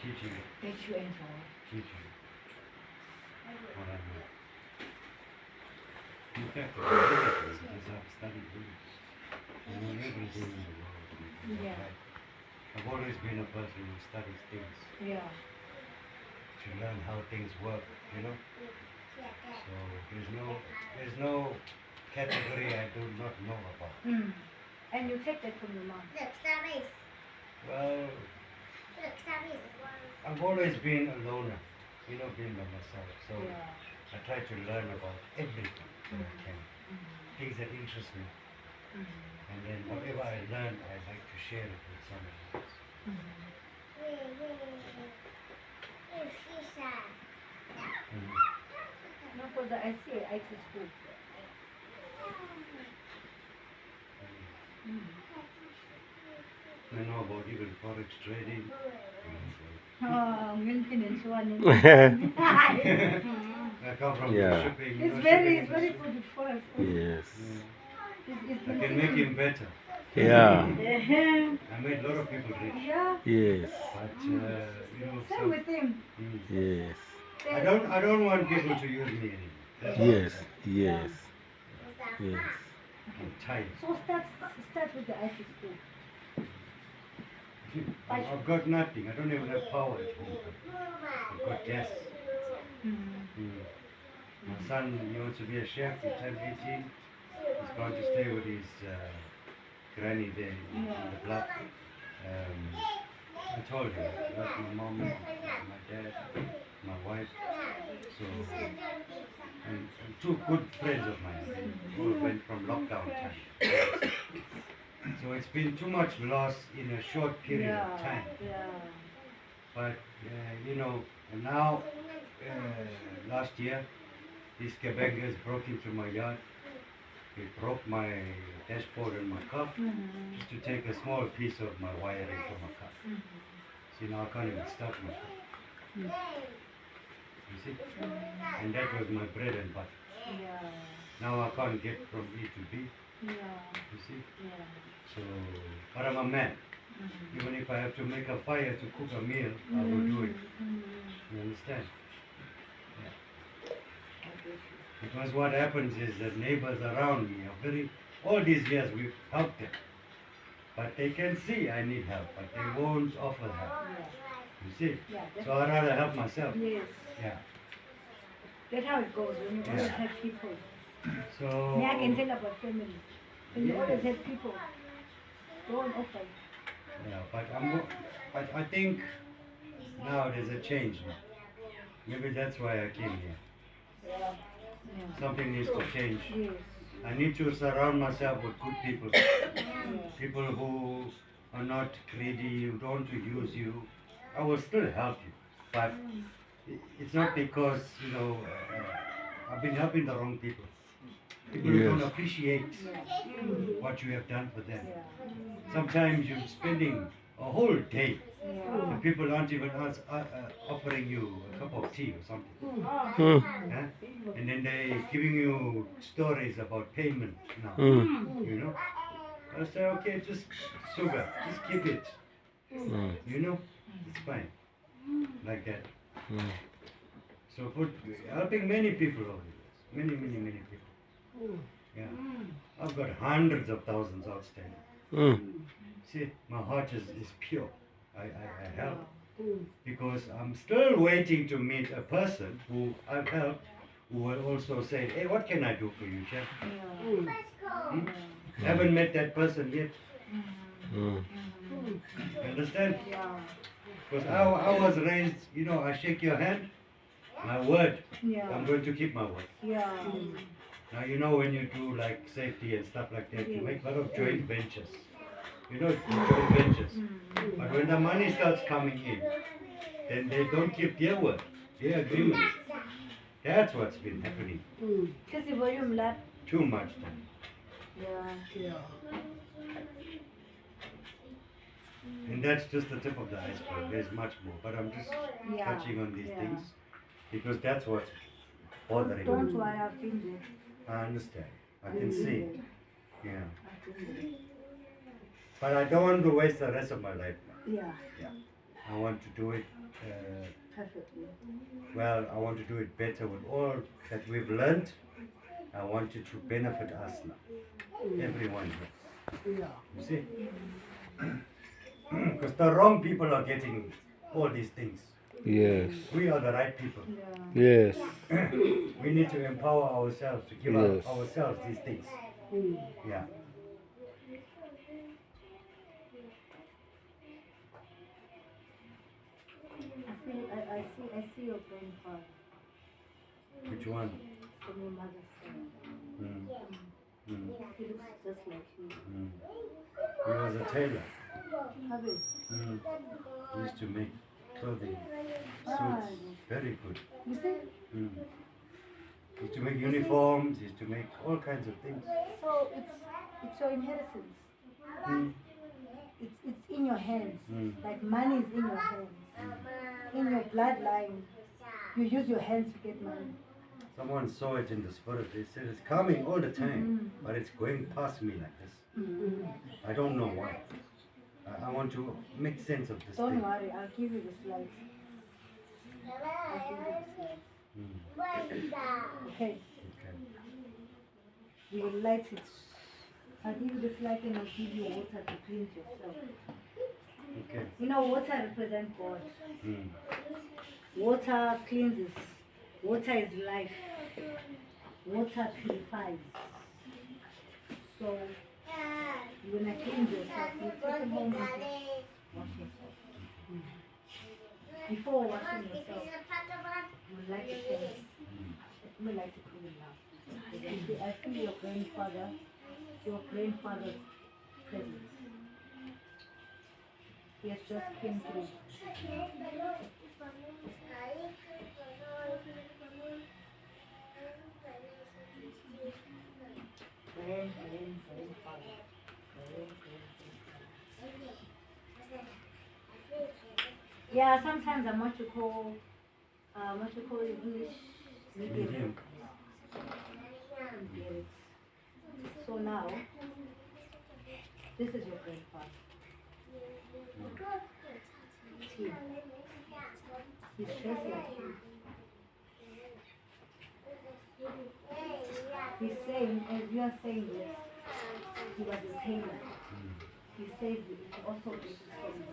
teaching, that you enjoy. teaching what I know. In fact, I feel it because I've studied English. I know everything in the world. Yeah. I've always been a person who studies things Yeah. to learn how things work, you know. So there's no category I do not know about. Mm. And you take that from your mom. Well, I've always been a loner, you know, being by myself. So Yeah. I try to learn about everything that I can, things that interest me. And then whatever I learn, I like to share it with somebody else. No, because I see IT school. I know about even forex trading. Oh, milking and so on. I come from Yeah. shipping. It's shipping very industry. good for us. Yes. It's I can make him better. Yeah. I made a lot of people rich. Yeah. Yes. But you know, Same with him. Yes. I don't want people to use me anymore. That's what Yes. I'm Yes. Yes. I'm tired. So start with the IT school. I've got nothing. I don't even have power at home. I've got gas. My son, he wants to be a chef. He turned 18. He's going to stay with his granny there in the block. I told him, I got my mom, my dad, my wife. So, and two good friends of mine. They all went from lockdown time. So it's been too much loss in a short period of time. But you know, now last year, these Quebecers broke into my yard. They broke my dashboard in my car just to take a small piece of my wiring from my car. See, now I can't even start my car. You see? And that was my bread and butter. Now I can't get from A to B. You see? So, but I'm a man. Even if I have to make a fire to cook a meal, I will do it. You understand? Yeah. Because what happens is that neighbors around me are very, all these years we've helped them. But they can see I need help, but they won't offer help. You see? So I'd rather help myself. Yes. Yeah. That's how it goes when you always have people. So. Me, I can tell about family. When you always have people, they won't offer. Yeah, but I think now there's a change now. Maybe that's why I came here. Something needs to change. I need to surround myself with good people. People who are not greedy, who don't want to use you. I will still help you, but it's not because, you know, I've been helping the wrong people. People who don't appreciate what you have done for them. Sometimes you're spending a whole day and people aren't even offering you a cup of tea or something. And then they're giving you stories about payment now. You know? I say, okay, just sugar, just keep it. You know? It's fine. Like that. So helping many people over the years. Many people. Yeah. I've got hundreds of thousands outstanding. See, my heart is pure. I help because I'm still waiting to meet a person who I've helped who will also say, hey, what can I do for you, chef? Haven't met that person yet. You understand? Because I was raised, you know, I shake your hand, my word, I'm going to keep my word. Now, you know, when you do like safety and stuff like that, you make a lot of joint ventures. You know, joint ventures. But when the money starts coming in, then they don't keep their word, their agreements. That's what's been happening. Too much time. And that's just the tip of the iceberg. There's much more. But I'm just touching on these things because that's what's bothering me. Don't worry, I've been there. I understand. I can see. Yeah. But I don't want to waste the rest of my life now. Yeah. I want to do it, Perfectly. well, I want to do it better with all that we've learned. I want it to benefit us now, everyone here. Yeah. You see? Because the wrong people are getting all these things. Yes. We are the right people. Yeah. Yes. We need to empower ourselves to give Yes. ourselves these things. Yeah. I see your grandfather Which one? from your mother's side. Mm. Mm. He looks just like you. Mm. He was a tailor. Have you? Mm. He used to make clothing, Ah, suits, very good. you see? Mm. He used to make uniforms, he used to make all kinds of things. So it's your inheritance. Mm. It's in your hands. Mm. Like money is in your hands. In your bloodline, you use your hands to get money. Someone saw it in the spirit. They said it's coming all the time, but it's going past me like this. I don't know why. I want to make sense of this Don't thing. worry, I'll give you the slides. I'll give you the slides. Mm. Okay, Okay. we will light it. I'll give you the slide and I'll give you water to cleanse yourself. Okay. You know, water represents God. Mm. Water cleanses. Water is life. Water purifies. So, when I cleanse yourself, you take it home and just wash yourself. Before washing yourself, you light the candles. Let me light the candle now. I feel your grandfather's presence. He has just came through. Yeah, sometimes I'm what you call in English medium. So now, this is your grandfather. See, he's just like you. He's saying, as you are saying this, he was a tailor. He says it also is from his parents.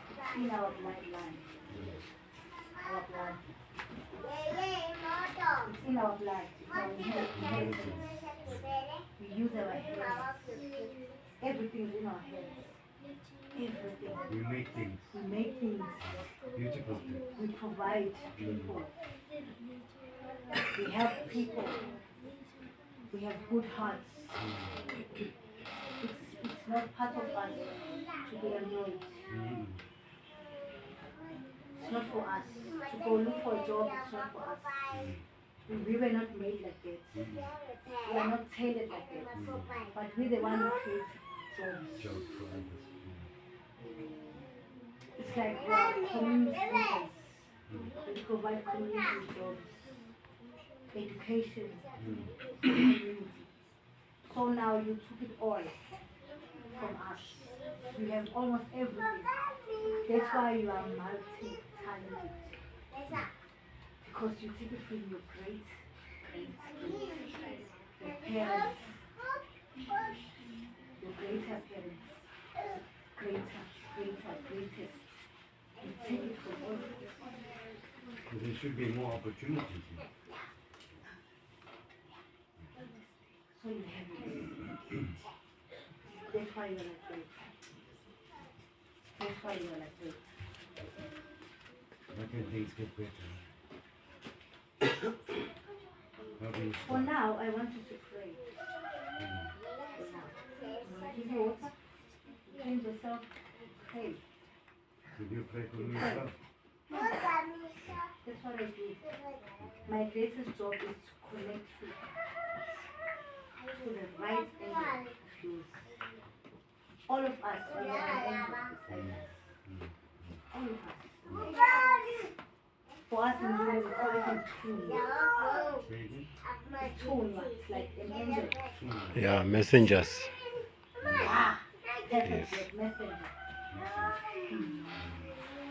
It's in our bloodline. Our blood. It's in our blood. It's our inheritance. We use our hands. Everything's in our hands. Everything. We make things. We make things. Beautiful things. We provide people. We help people. We have good hearts. It's not part of us to be annoyed. Mm. It's not for us. To go look for a job, it's not for us. We were not made like that. We are not tailored like that. But we're the one who creates jobs. Job for others. It's like we are community centers. We provide community jobs, education, community. So now you took it all from us. You have almost everything. That's why you are multi-talented. Because you take it from your great parents, your greater parents, greatest. You take it from all of this. There should be more opportunities here. So you have it. That's why you're like that. That's why you're like that. How can things get better? How do you For start? now, I want you to pray. For now. I'm going to give you water. Cleanse yourself. Pray. Did you pray for me as well? That's what I do. My greatest job is to connect you to the right angle of yours. All of us, we are an angel beside us. All of us. For us in Zulu, we call it tune. Say again? Tune, it's like an angel. Yeah, messengers. Ah, perfect, Yes. like messenger.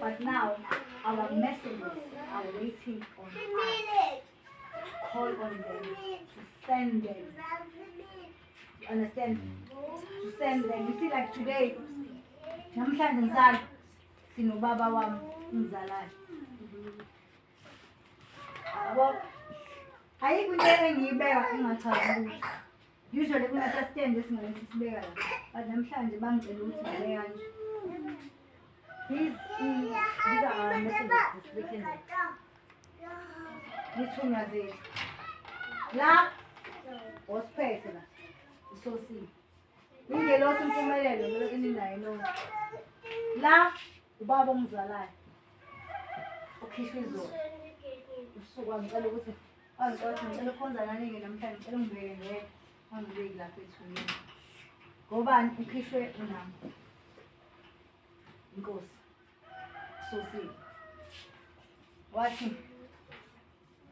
But now, our messengers are waiting on us to call on them, to send them. You understand? To send them. You see, like today, namhlanje ngizala sinobaba wami umzalayo. Yabo, ayikho into engiyibeka engachazi ukuthi usually kunasa-stand esingathi sibeka la, but namhlanje bangicela ukuthi ngibeke kanje. These are our messages this weekend. Ngithunya zethu la osiphethe la Sosibo ingelosi impumelelo lo eninayo lo la ubaba omzalayo ukhishwe izolo usuku ngicela ukuthi angicela ngicela ukhonza nani-ke namhlanje ngicela ngibeke ngeke angibeki lapha ethuneni ngobani ukhishwe unami inkosi Sosibo wathi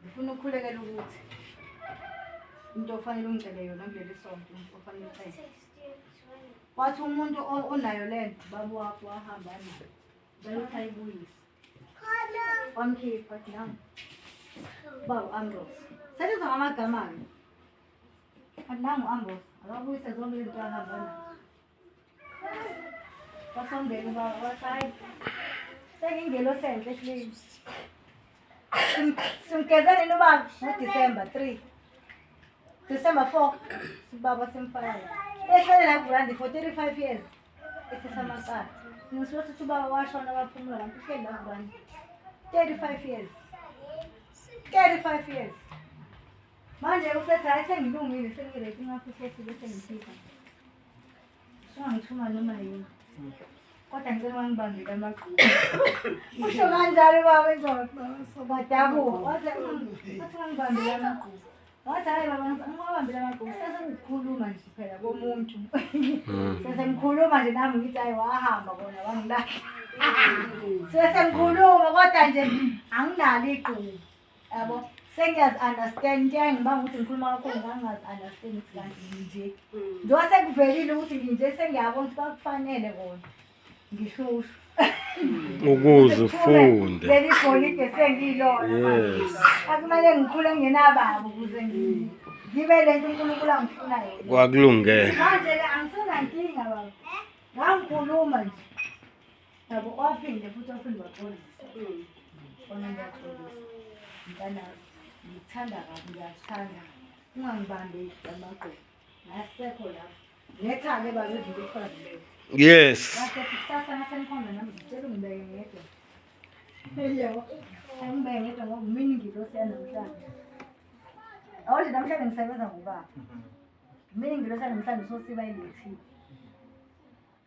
ngifuna ukukhulekela ukuthi into ofanele ungicele yona kuleli sonto ofanele uyenze. Wathi umuntu onayo lento baba wakho wahamba nayo ngicela ukuthi ayibuyise wamkhipha athi nami baba Ambrose sethizwa ngamagama-ke athi nangu Ambrose akabuyise zonke izinto ahamba nazo. Wasondela ubaba wathi hayi sengingelo senhle ehleli simgezele nobaba ngoDisemba 3 December 4 sibaba semfanayo ehlele la Burandi for 35 years esesamakala ngisuka sithi ubaba washona waphumula kanti uhleli la Burandi 35 years manje usethi hayi sengilungile sengireti ngapho sesibe sengikhipha singangithuma noma yini kodwa ngicela wangibambile amaqhubu usho kanjalo baba ezobadabuka wathi ngangibambile amaqhubu wathi hayi baba ngibambile amaqhubu sesengikhuluma nje phela komuntu sesengikhuluma nje nami ngithi hayi wahamba bona wangilahla sesengikhuluma kodwa nje anginalo iqhubu yabo sengiyazi-understand ngiyangibanga ukuthi ngikhuluma kakhulu ngangingazi-understand ukuthi kanti nginje njengoba sekuvelile ukuthi nginje sengiyabona ukuthi bakufanele kona ngishushu ukuze ufunde leli golide sengiyilona yes akumele ngikhule ngingenababa ukuze ngibe lento uNkulunkulu angifuna yona kwakulungele manje-ke angisenankinga baba ngangikhuluma nje yabo waphinde futhi waphinde waxolisa khona ngiyaxolisa mntanami ngikuthanda kabi ngiyakuthanda ungangibambi amaqhubu nasekho lapho nethake baba izinto ekwazileyo yes wasethi kusasa ngasenkhomba nami ngicela ungibeke ngedwa yebo angibeke ngedwa ngoba mina ingilosi yanamhlanje awuthi namhlanje ngisebenza ngobaba mina ingilosi yanamhlanje Sosibo ayilethile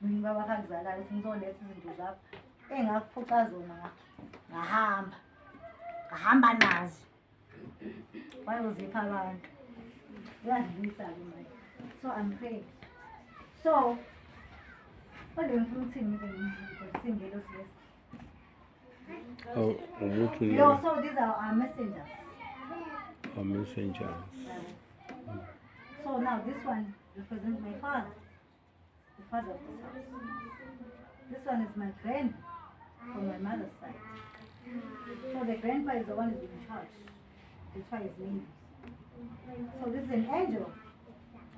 mina baba kakuzalayo ukuthi ngizoletha izinto zakho engakuphuca zona ngahamba nazo bayozipha abantu uyazilisa-ke manje so I'm praying so kodwa ngifuna ukuthini singelo silesi ukuthi no so these are our messengers so now this one represents my father, the father of this house. This one is my grandpa from my mother's side. So the grandpa is the one who's in charge. That's why his name is. So this is an angel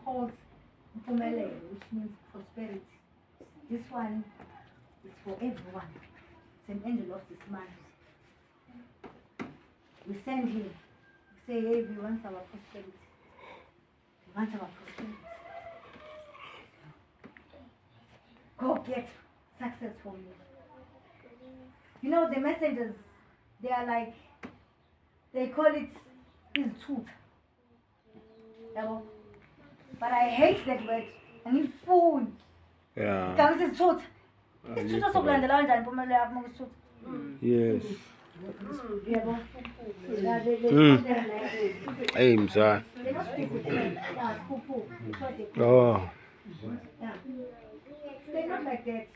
called Mpumelelo, which means prosperity. This one is for everyone. It's an angel of this man. We send him. We say, hey, we want our prosperity. We want our prosperity. Go get success for me. You know, the messengers, they are like, they call it is truth. But I hate that word. I need food. yeah Can we say truth? It's truth also blind the land and Pomele have no truth. yes Yeah, hey mza they're not stupid. Yeah, poo-poo. It's what they call. oh Yeah. They're not like that.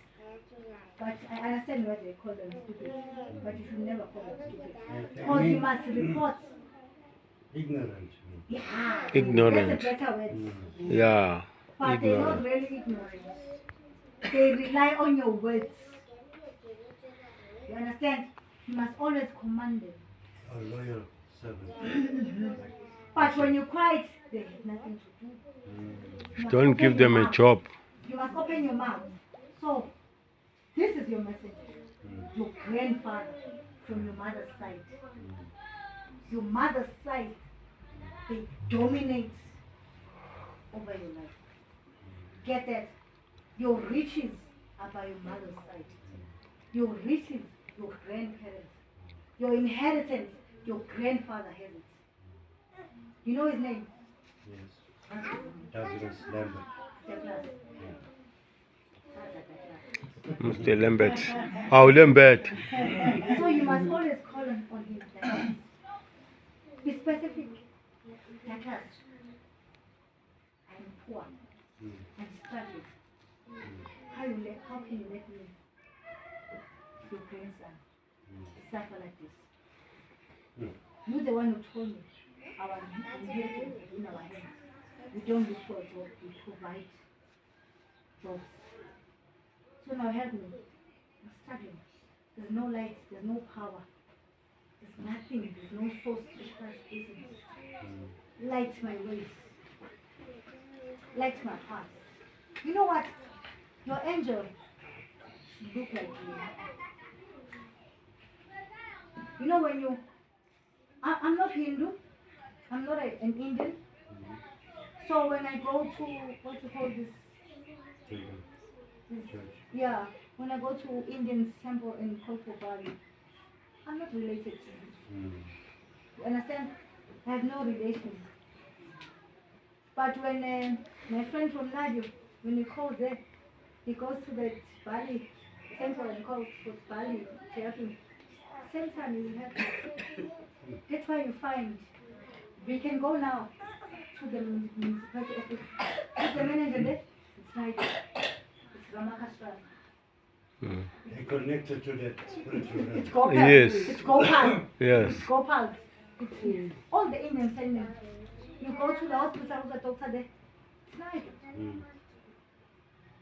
But I understand why they call them stupid. But you should never call them stupid. Because you must report. Ignorant. Yeah. Ignorant. That's a better word. yeah But they're not ignorant really ignorant. They rely on your words. You understand? You must always command them. A loyal servant. But when you quiet, they have nothing to do. You must Don't open give your them a mouth. job. You must open your mouth. So, this is your message. Your grandfather from your mother's side. Your mother's side, they dominate over your life. Get that? Your riches are by your mother's side. Your riches, your grandparents. Your inheritance, your grandfather has it. You know his name? Yes. Douglas Lambert. Douglas. Mr. Lambert. Oh, Lambert. So you must always call on him. Douglas. Be specific. Douglas, I'm poor. I'm struggling. How can you let me, your grandson, suffer like this? You're the one who told me our inheritance is in our hands. We don't look for a job, we provide jobs. So now help me. I'm struggling. There's no light, there's no power. There's nothing, there's no source to start business. Light my ways. Light my path. You know what? Your angel should look like you. You know when you... I'm not Hindu. I'm not an Indian. So when I go to, what you call this? Yeah, when I go to Indian temple in Kolkata, Bali, I'm not related to you. You understand? I have no relation. But when my friend from Nadio, when he calls there, he goes to the Bali temple and calls for Bali to help him. Same time he will help him. That's why you find we can go now to the municipality office. Who's the manager there? It's Nadio. It's Ramakastra. They connected to that spiritual realm. It's Gopal. Yes. It's Gopal. Yes. It's Gopal. It's all the Indians send them. You go to the hospital with the doctor there. It's Nadio.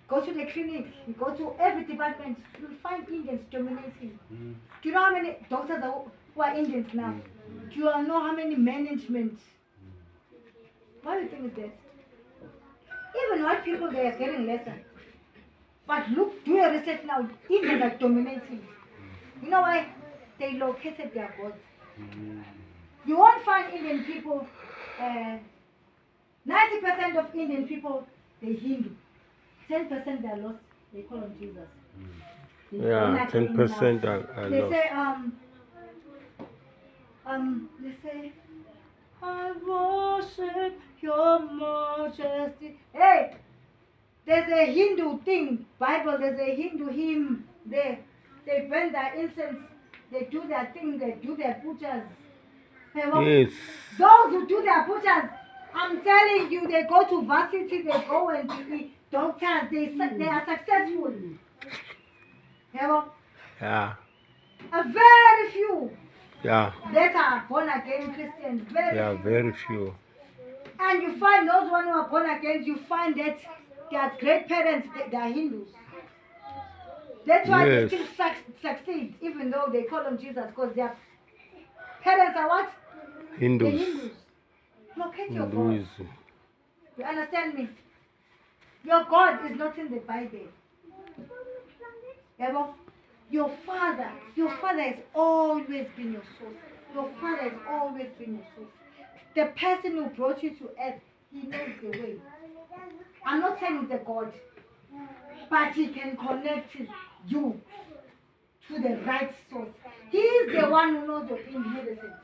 Go to the clinic, you go to every department, you'll find Indians dominating. Do you know how many doctors who are Indians now? Do you know how many management? What do you think is that? Even white people, they are getting lesser. But look, do your research now, Indians are dominating. You know why? They located their God. You won't find Indian people, 90% of Indian people, they're Hindu. 10% they are lost, they call on Jesus. Yeah, 10% are They lost. say, I worship your majesty. Hey, there's a Hindu thing, Bible, there's a Hindu hymn there. They burn their incense, they do their thing, they do their pujas. Yes. Those who do their pujas, I'm telling you, they go to varsity, they go and be doctors, they are successful. Yeah. A very few Yeah. that are born again Christians. Yeah, Very few. very few. And you find those one who are born again, you find that their great parents, they are Hindus. That's why Yes. they still succeed, even though they call on Jesus, because their parents are what? The Hindus. Hindus. Locate your God. Hinduism. You understand me? Your God is not in the Bible. Your father has always been your source. Your father has always been your source. The person who brought you to earth, he knows the way. I'm not saying he's the God, but he can connect you to the right source. He is the one who knows your inheritance.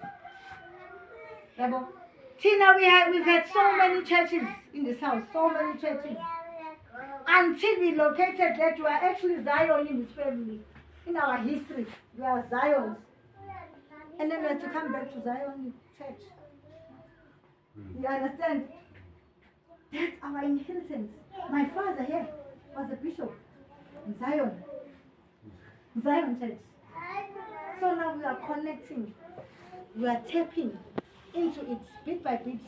Tina, we've had so many churches in this house, so many churches. Until we located that we are actually Zion in this family. In our history, we are Zions. And then we have to come back to Zion church. You understand? That's our inheritance. My father here was a bishop in Zion. Zion church. So now we are connecting. We are tapping into it bit by bit.